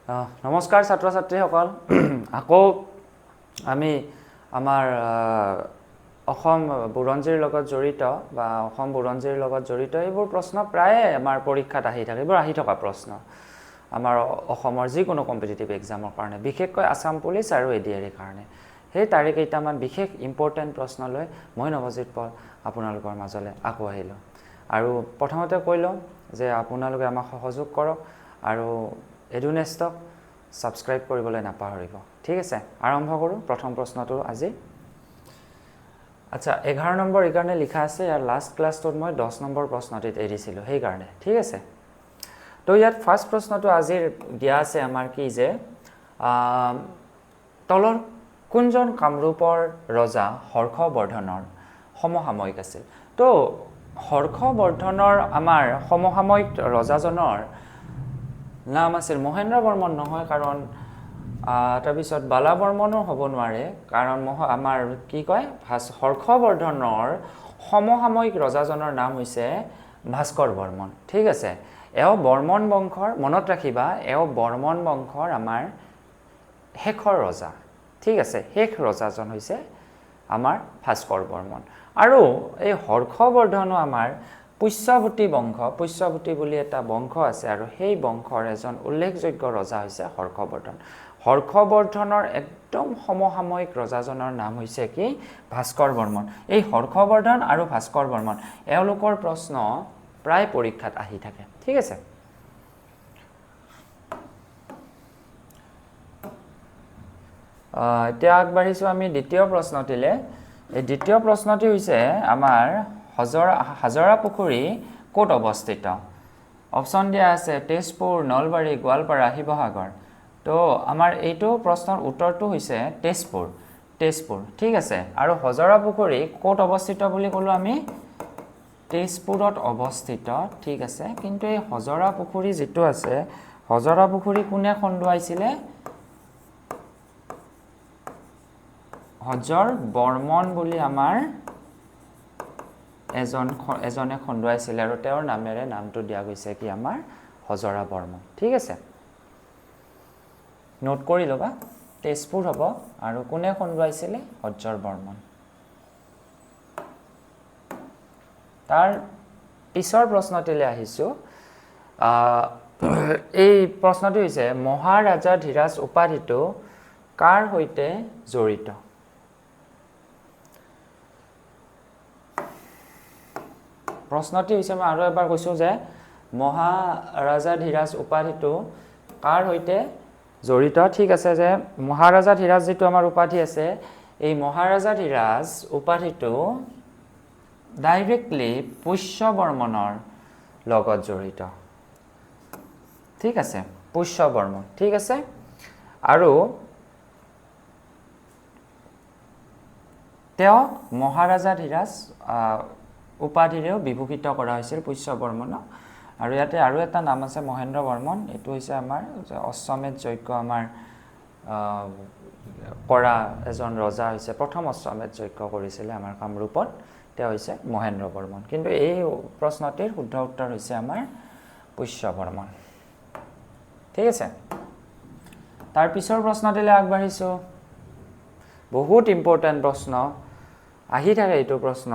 নমস্কাৰ ছাত্ৰ ছাত্ৰীসকল আকৌ আমি আমাৰ অসম বুৰঞ্জীৰ লগত জড়িত বা অসম বুৰঞ্জীৰ লগত জড়িত এইবোৰ প্ৰশ্ন প্ৰায়ে আমাৰ পৰীক্ষাত আহি থাকে এইবোৰ আহি থকা প্ৰশ্ন আমাৰ অসমৰ যিকোনো কম্পিটিটিভ এক্সামৰ কাৰণে বিশেষকৈ আসাম পুলিচ আৰু এডিআৰ কাৰণে সেই তাৰিখ কেইটামান বিশেষ ইম্পৰ্টেণ্ট প্ৰশ্ন লৈ মই নৱজিত পল আপোনালোকৰ মাজলৈ আকৌ আহিলোঁ আৰু প্ৰথমতে কৈলোঁ যে আপোনালোকে আমাক সহযোগ কৰক আৰু এডুনেষ্টক সাবস্ক্ৰাইব কৰিবলৈ নাপাহৰিব ঠিক আছে আৰম্ভ কৰোঁ প্ৰথম প্ৰশ্নটো আজি আচ্ছা 11 নম্বৰ ইকাৰণে লিখা আছে ইয়াৰ লাষ্ট ক্লাছটোত মই 10 নম্বৰ প্ৰশ্নটিত এৰিছিলোঁ সেই কাৰণে ঠিক আছে তো ইয়াত ফাৰ্স্ট প্ৰশ্নটো আজিৰ দিয়া আছে আমাৰ কি যে তলৰ কোনজন কামৰূপৰ ৰজা হৰ্ষবৰ্ধনৰ সমসাময়িক আছিল তো হৰ্ষবৰ্ধনৰ আমাৰ সমসাময়িক ৰজাজনৰ নাম আছিল মহেন্দ্ৰ বৰ্মন নহয় কাৰণ তাৰপিছত বালা বৰ্মনো হ'ব নোৱাৰে কাৰণ আমাৰ কি কয় হৰ্ষবৰ্ধনৰ সমসাময়িক ৰজাজনৰ নাম হৈছে ভাস্কৰ বৰ্মন ঠিক আছে এওঁ বৰ্মন বংশৰ মনত ৰাখিবা এওঁ বৰ্মন বংশৰ আমাৰ শেষৰ ৰজা ঠিক আছে শেষ ৰজাজন হৈছে আমাৰ ভাস্কৰ বৰ্মন আৰু এই হৰ্ষবৰ্ধনো আমাৰ পুষ্যভূতি বংশ পুষ্যভূতি বুলি এটা বংশ আছে আৰু সেই বংশৰ এজন উল্লেখযোগ্য ৰজা হৈছে হৰ্ষবৰ্ধন হৰ্ষবৰ্ধনৰ একদম সমসাময়িক ৰজাজনৰ নাম হৈছে কি ভাস্কৰ বৰ্মন এই হৰ্ষবৰ্ধন আৰু ভাস্কৰ বৰ্মন এওঁলোকৰ প্ৰশ্ন প্ৰায় পৰীক্ষাত আহি থাকে ঠিক আছে এতিয়া আগবাঢ়িছোঁ আমি দ্বিতীয় প্ৰশ্নটিলে এই দ্বিতীয় প্ৰশ্নটি হৈছে আমাৰ হাজৰা পুখুৰী ক'ত অৱস্থিত অপশ্যন দিয়া আছে তেজপুৰ নলবাৰী গোৱালপাৰা শিৱসাগৰ তো আমাৰ এইটো প্ৰশ্নৰ উত্তৰটো হৈছে তেজপুৰ ঠিক আছে আৰু হজৰা পুখুৰী ক'ত অৱস্থিত বুলি ক'লো আমি তেজপুৰত অৱস্থিত ঠিক আছে কিন্তু এই হজৰা পুখুৰী যিটো আছে হজৰা পুখুৰী কোনে খন্দুৱাইছিলে হজৰ বৰ্মন বুলি আমাৰ এজনে খন্দুৱাইছিলে আৰু তেওঁৰ নামেৰে নামটো দিয়া গৈছে কি আমাৰ হজৰা বৰ্মন ঠিক আছে নোট কৰি ল'বা তেজপুৰ হ'ব আৰু কোনে খন্দুৱাইছিলে হজৰ বৰ্মন তাৰ পিছৰ প্ৰশ্নটিলৈ আহিছোঁ এই প্ৰশ্নটো হৈছে মহাৰাজা ধীৰাজ উপাধিটো কাৰ সৈতে জড়িত প্ৰশ্নটি হৈছে মই আৰু এবাৰ কৈছোঁ যে মহাৰাজা ধীৰাজ উপাধিটো কাৰ সৈতে জড়িত ঠিক আছে যে মহাৰাজা ধীৰাজ যিটো আমাৰ উপাধি আছে এই মহাৰাজা ধীৰাজ উপাধিটো ডাইৰেক্টলি পুষ্য বৰ্মনৰ লগত জড়িত ঠিক আছে পুষ্য বৰ্মন ঠিক আছে আৰু তেওঁ মহাৰাজা ধীৰাজ উপাধিৰেও বিভূষিত কৰা হৈছিল পুষ্য বৰ্মনক আৰু ইয়াতে আৰু এটা নাম আছে মহেন্দ্ৰ বৰ্মন এইটো হৈছে আমাৰ অশ্বমেধ যজ্ঞ আমাৰ কৰা এজন ৰজা হৈছে প্ৰথম অশ্বমেধ যজ্ঞ কৰিছিলে আমাৰ কামৰূপত তেওঁ হৈছে মহেন্দ্ৰ বৰ্মন কিন্তু এই প্ৰশ্নটিৰ শুদ্ধ উত্তৰ হৈছে আমাৰ পুষ্য বৰ্মন ঠিক আছে তাৰ পিছৰ প্ৰশ্নটিলৈ আগবাঢ়িছোঁ বহুত ইম্পৰ্টেণ্ট প্ৰশ্ন আহি থাকে এইটো প্ৰশ্ন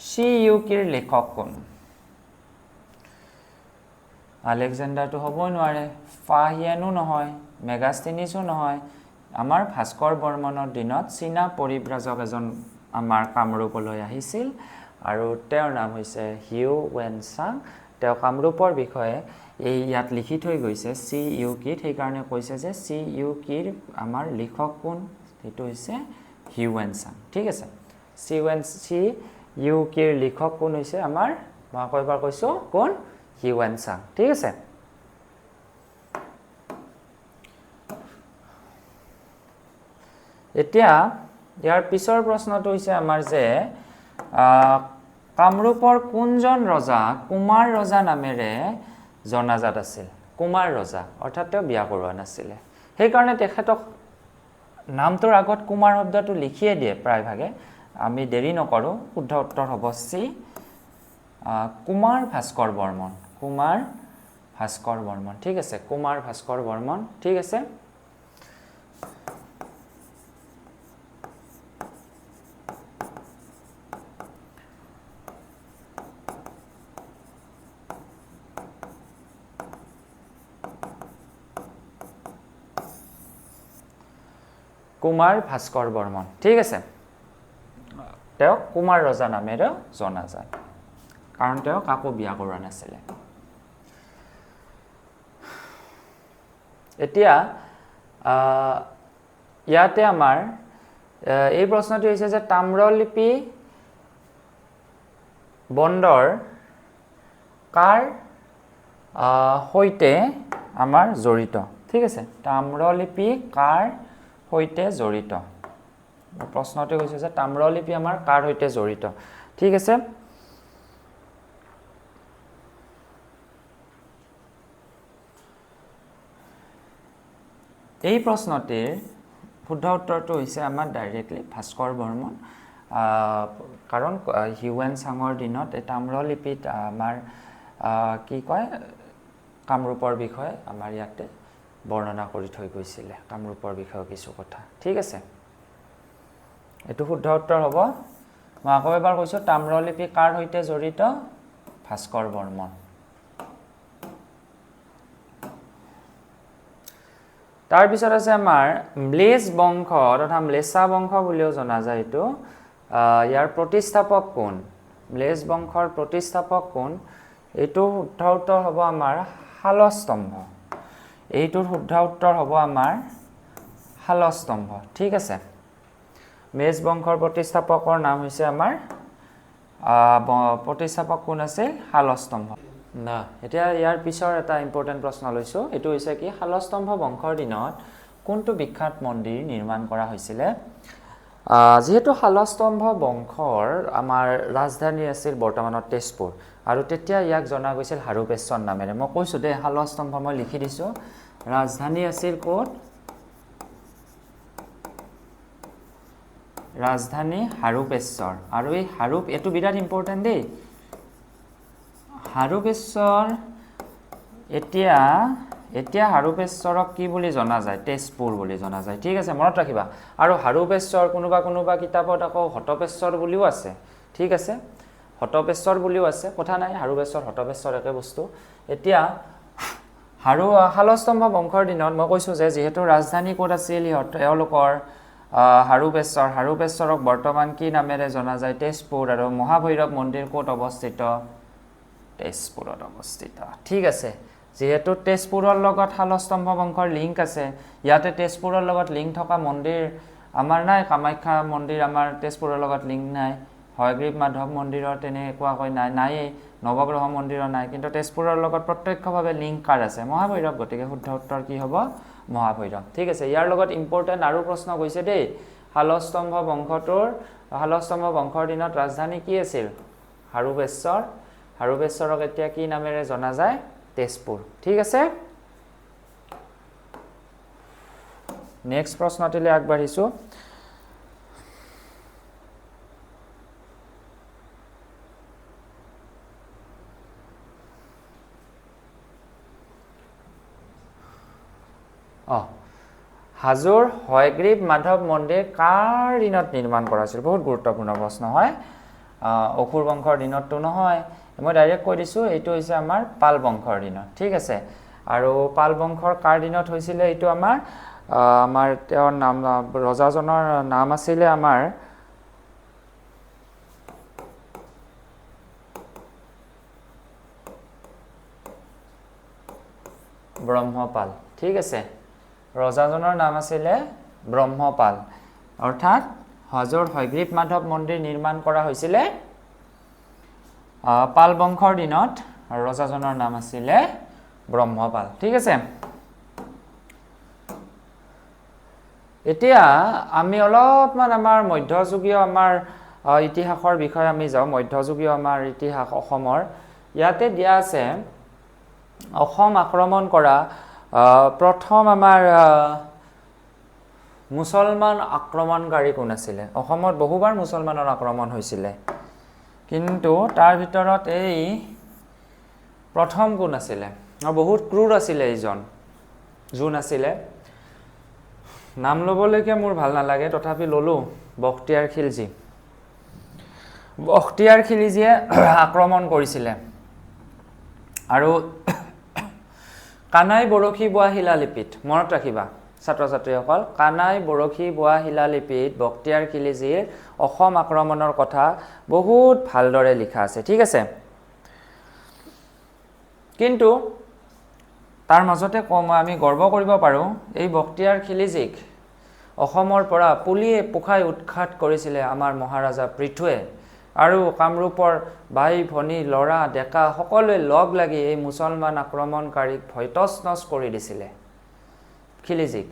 চি ইউকিৰ লেখক কোন আলেকজেণ্ডাৰটো হ'বই নোৱাৰে ফাহিয়ানো নহয় মেগাষ্টিনিছো নহয় আমাৰ ভাস্কৰ বৰ্মনৰ দিনত চীনা পৰিব্ৰাজক এজন আমাৰ কামৰূপলৈ আহিছিল আৰু তেওঁৰ নাম হৈছে হিউ ৱেন চাং তেওঁ কামৰূপৰ বিষয়ে এই ইয়াত লিখি থৈ গৈছে চি ইউকিত সেইকাৰণে কৈছে যে চি ইউকিৰ আমাৰ লিখক কোন সেইটো হৈছে হিউ ৱেন চাং ঠিক আছে চি ইউকিৰ লিখক কোন হৈছে আমাৰ মই আকৌ এবাৰ কৈছোঁ কোন হিউ ৱেন চাং ঠিক আছে এতিয়া ইয়াৰ পিছৰ প্ৰশ্নটো হৈছে আমাৰ যে কামৰূপৰ কোনজন ৰজা কুমাৰ ৰজা নামেৰে জনাজাত আছিল কুমাৰ ৰজা অৰ্থাৎ তেওঁ বিয়া কৰোৱা নাছিলে সেইকাৰণে তেখেতক নামটোৰ আগত কুমাৰ শব্দটো লিখিয়ে দিয়ে প্ৰায়ভাগে আমি দেৰি নকৰোঁ শুদ্ধ উত্তৰ হ'ব চি কুমাৰ ভাস্কৰ বৰ্মন কুমাৰ ভাস্কৰ বৰ্মন ঠিক আছে কুমাৰ ভাস্কৰ বৰ্মন ঠিক আছে কুমাৰ ভাস্কৰ বৰ্মন ঠিক আছে তেওঁ কুমাৰ ৰজা নামেৰে জনা যায় কাৰণ তেওঁ কাকো বিয়া কৰা নাছিলে এতিয়া ইয়াতে আমাৰ এই প্ৰশ্নটো হৈছে যে তাম্ৰলিপি বন্দৰ কাৰ হৈতে আমাৰ জড়িত ঠিক আছে তাম্ৰলিপি কাৰ হৈতে জড়িত প্ৰশ্নটো হৈছে যে তাম্ৰলিপি আমাৰ কাৰ হৈতে জড়িত ঠিক আছে এই প্ৰশ্নটিৰ শুদ্ধ উত্তৰটো হৈছে আমাৰ ডাইৰেক্টলি ভাস্কৰ বৰ্মন কাৰণ হিউৱেন চাঙৰ দিনত এই তাম্ৰলিপিত আমাৰ কি কয় কামৰূপৰ বিষয়ে আমাৰ ইয়াতে বৰ্ণনা কৰি থৈ গৈছিলে কামৰূপৰ বিষয়ে কিছু কথা ঠিক আছে এটো শুদ্ধ উত্তৰ হ'ব মই আকৌ এবাৰ কৈছো তাম্ৰলিপি কাৰ হৈতে জড়িত ভাস্কৰ বৰ্মন তাৰ পিছত আছে আমাৰ ম্লেছ বংশ তথা ম্লেছা বংশ বুলিও জনা যায় এটো ইয়াৰ প্ৰতিষ্ঠাপক কোন ম্লেছ বংশৰ প্ৰতিষ্ঠাপক কোন এটো শুদ্ধ উত্তৰ হ'ব আমাৰ শালস্তম্ভ এইটোৰ শুদ্ধ উত্তৰ হ'ব আমাৰ শালস্তম্ভ ঠিক আছে মেছ বংশৰ প্ৰতিষ্ঠাপকৰ নাম হৈছে আমাৰ প্ৰতিষ্ঠাপক কোন আছে শালস্তম্ভ না এতিয়া ইয়াৰ পিছৰ এটা ইম্পৰ্টেন্ট প্ৰশ্ন লৈছো এটো হৈছে কি শালস্তম্ভ বংশৰ দিনত কোনটো বিখ্যাত মন্দিৰ নিৰ্মাণ কৰা হৈছিল যেহেতু শালস্তম্ভ বংশৰ আমাৰ ৰাজধানী আছিল বৰ্তমানৰ তেজপুৰ আৰু তেতিয়া ইয়াক জনা গৈছিল হাৰুপেশ্বৰ নামেৰে মই কৈছো দে শালস্তম্ভ মই লিখি দিছো ৰাজধানী আছিল কোট ৰাজধানী হাৰুপেশ্বৰ আৰু এই হাৰুপ এটো বিৰাট ইম্পৰ্টেন্ট দেই হাৰুপেশ্বৰ এতিয়া হাৰুপেশ্বৰক কি বুলি জনা যায় তেজপুৰ বুলি জনা যায় ঠিক আছে মনত ৰাখিবা আৰু হাৰুপেশ্বৰ কোনোবা কিতাপত আকৌ হতপেশ্বৰ বুলিও আছে ঠিক আছে হতপেশ্বৰ বুলিও আছে কথা নাই হাৰুপেশ্বৰ হতপেশ্বৰ একে বস্তু এতিয়া শালস্তম্ভ বংশৰ দিনত মই কৈছো যে যেহেতু ৰাজধানী কোট আছিল তেওঁলোকৰ হাৰুপেশ্বৰক বৰ্তমান কি নামেৰে জনা যায় তেজপুৰ আৰু মহাভৈৰৱ মন্দিৰ কোট অৱস্থিত তেজপুৰত অৱস্থিত ঠিক আছে যেহেতু তেজপুৰৰ লগত শালস্তম্ভ বংশৰ লিংক আছে ইয়াতে তেজপুৰৰ লগত লিংক থকা মন্দিৰ আমাৰ নাই কামাখ্যা মন্দিৰ আমাৰ তেজপুৰৰ লগত লিংক নাই হয়গ্ৰীৱ মাধৱ মন্দিৰৰ তেনে কোৱাকৈ নাই নৱগ্ৰহ মন্দিৰৰ নাই কিন্তু তেজপুৰৰ লগত প্ৰত্যক্ষভাৱে লিংক কাৰ আছে মহাভৈৰৱ গতিকে শুদ্ধ উত্তৰ কি হ'ব মহাভৈৰৱ ঠিক আছে ইয়াৰ লগত ইম্পৰ্টেন্ট আৰু প্ৰশ্ন গৈছে দেই শালস্তম্ভ বংশৰ দিনত ৰাজধানী কি আছিল হাৰুপেশ্বৰক এতিয়া কি নামেৰে জনা যায় তেজপুৰ ঠিক আছে নেক্সট প্ৰশ্নটিলে আগবাঢ়িছো হাজোৰ হয়গ্ৰীৱ মাধৱ মন্দিৰ কাৰ দিনত নিৰ্মাণ কৰা হৈছিল বহুত গুৰুত্বপূৰ্ণ প্ৰশ্ন হয় অসুৰ বংশৰ দিনতটো নহয় মই ডাইৰেক্ট কৈ দিছো এইটো হৈছে আমাৰ পাল বংশৰ দিনত ঠিক আছে আৰু পাল বংশৰ কাৰ দিনত হৈছিল এইটো আমাৰ তেওঁৰ নাম ৰজাজনৰ নাম আছিল আমাৰ ব্ৰহ্মপাল ঠিক আছে ৰজাজনৰ নাম আছিল ব্ৰহ্মপাল অৰ্থাৎ হাজোৰ হয়গ্ৰীৱ মাধৱ মন্দিৰ নিৰ্মাণ কৰা হৈছিল পাল বংশৰ দিনত ৰজাজনৰ নাম আছিল ব্ৰহ্মপাল ঠিক আছে এতিয়া আমি অলপমান আমাৰ মধ্যযুগীয় আমাৰ ইতিহাসৰ বিষয়ে আমি যাও মধ্যযুগীয় আমাৰ ইতিহাস অসমৰ ইয়াতে দিয়া আছে অসম আক্ৰমণ কৰা প্ৰথম আমাৰ মুছলমান আক্ৰমণকাৰী কোন আছিল অসমত বহুবাৰ মুছলমানৰ আক্ৰমণ হৈছিল কিন্তু তাৰ ভিতৰত এই প্ৰথম কোন আছিল বহুত ক্ৰুৰ আছিলে এইজন যোন আছিলে নাম ল'বলৈকে মোৰ ভাল নালাগে তথাপি ল'লো বখতিয়াৰ খিলজী বখতিয়াৰ খিলজীয়ে আক্ৰমণ কৰিছিলে আৰু কানাই বৰশী বোৱা শিলালিপিত মনত ৰাখিবা ছাত্ৰ ছাত্ৰীসকল কানাই বৰশী বোৱা শিলালিপিত বখতিয়াৰ খিলজীৰ অসম আক্ৰমণৰ কথা বহুত ভালদৰে লিখা আছে ঠিক আছে কিন্তু তাৰ মাজতে আমি গৰ্ব কৰিব পাৰোঁ এই বখতিয়াৰ খিলজীক অসমৰ পৰা পুলিয়ে পোখাই উৎখাত কৰিছিলে আমাৰ মহাৰাজা পৃথুৱে আৰু কামৰূপৰ ভাই ভনী লৰা ডেকা সকলোৱে লগ লাগি এই মুছলমান আক্ৰমণকাৰীক ভয়তছনছ কৰি দিছিলে খিলজীক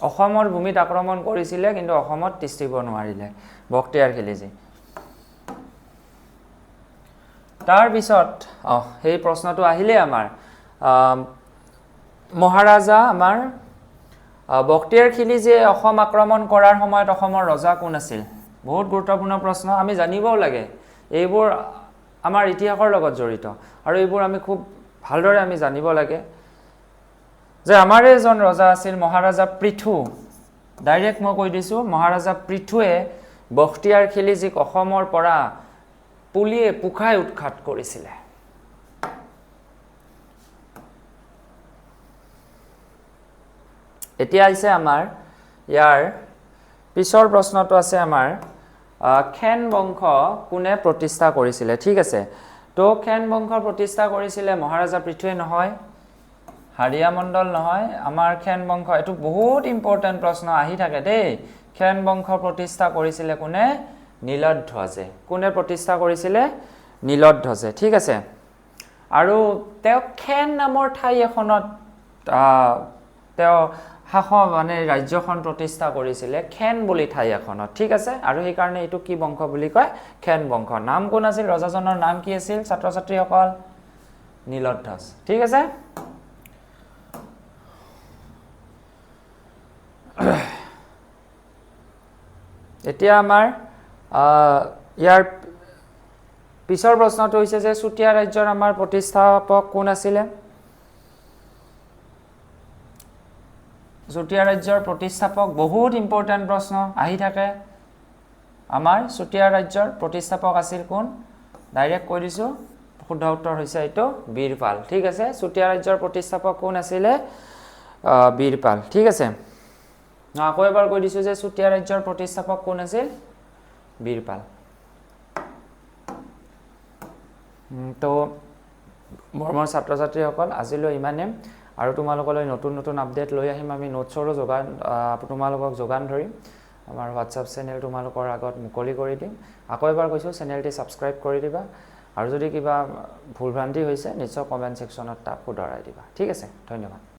অসমৰ ভূমিত আক্ৰমণ কৰিছিলে কিন্তু অসমত তিষ্ঠিব নোৱাৰিলে বখতিয়াৰ খিলজী তাৰ পিছত সেই প্ৰশ্নটো আহিলে আমাৰ মহাৰাজা আমাৰ বখতিয়াৰ খিলজীয়ে অসম আক্ৰমণ কৰাৰ সময়ত অসমৰ ৰজা কোন আছিল বহুত গুৰুত্বপূৰ্ণ প্ৰশ্ন আমি জানিবও লাগে এইবোৰ আমাৰ ইতিহাসৰ লগত জড়িত আৰু এইবোৰ আমি খুব ভালদৰে আমি জানিব লাগে যে আমাৰ এজন ৰজা আছিল মহাৰাজা পৃথু ডাইৰেক্ট মই কৈ দিছোঁ মহাৰাজা পৃথুৱে বখতিয়াৰ খিলজীক অসমৰ পৰা পুলিয়ে পোখাই উৎখাত কৰিছিলে এতিয়া আহিছে আমাৰ ইয়াৰ পিছৰ প্ৰশ্নটো আছে আমাৰ খেন বংশ কোনে প্ৰতিষ্ঠা কৰিছিলে ঠিক আছে তো খেন বংশ প্ৰতিষ্ঠা কৰিছিলে মহাৰাজা পৃথুৱে নহয় হাৰিয়া মণ্ডল নহয় আমাৰ খেন বংশ এটো বহুত ইম্পৰ্টেন্ট প্ৰশ্ন আহি থাকে দেই খেন বংশ প্ৰতিষ্ঠা কৰিছিলে কোনে নীলধ্বজে কোনে প্ৰতিষ্ঠা কৰিছিলে নীলধ্বজে ঠিক আছে আৰু তেওঁ খেন নামৰ ঠাই এখনত তেওঁ শাসন মানে ৰাজ্যখন প্ৰতিষ্ঠা কৰিছিলে খেন বুলি ঠাই এখনত ঠিক আছে আৰু সেই কাৰণে এটো কি বংশ বুলি কয় খেন বংশ নাম কোন আছিল ৰজাজনৰ নাম কি আছিল ছাত্ৰ ছাত্ৰীসকল নীলধ্বজ ঠিক আছে এতিয়া আমাৰ ইয়াৰ পিছৰ প্ৰশ্নটো হৈছে যে চুতীয়া ৰাজ্যৰ আমাৰ প্ৰতিষ্ঠাপক কোন আছিল চুতীয়া ৰাজ্যৰ প্ৰতিষ্ঠাপক বহুত ইম্পৰ্টেন্ট প্ৰশ্ন আহি থাকে আমাৰ চুতীয়া ৰাজ্যৰ প্ৰতিষ্ঠাপক আছিল কোন ডাইৰেক্ট কৈ দিছো শুদ্ধ উত্তৰ হৈছে এটো বীৰপাল ঠিক আছে চুতীয়া ৰাজ্যৰ প্ৰতিষ্ঠাপক কোন আছিল বীৰপাল ঠিক আছে আকৌ এবাৰ কৈ দিছো যে চুতীয়া ৰাজ্যৰ প্ৰতিষ্ঠাপক কোন আছিল বীৰপাল তো মৰমৰ ছাত্ৰ ছাত্ৰীসকল আজিলৈ ইমানে আৰু তোমালোকলৈ নতুন নতুন আপডেট লৈ আহিম আমি নোটছৰো যোগান তোমালোকক যোগান ধৰিম আমাৰ হোৱাটছআপ চেনেল তোমালোকৰ আগত মুকলি কৰি দিম আকৌ এবাৰ কৈছো চেনেলটি সাবস্ক্ৰাইব কৰি দিবা আৰু যদি কিবা ভুলভ্ৰান্তি হৈছে নিশ্চয় কমেন্ট সেকশনত তাক শুধৰাই দিবা ঠিক আছে ধন্যবাদ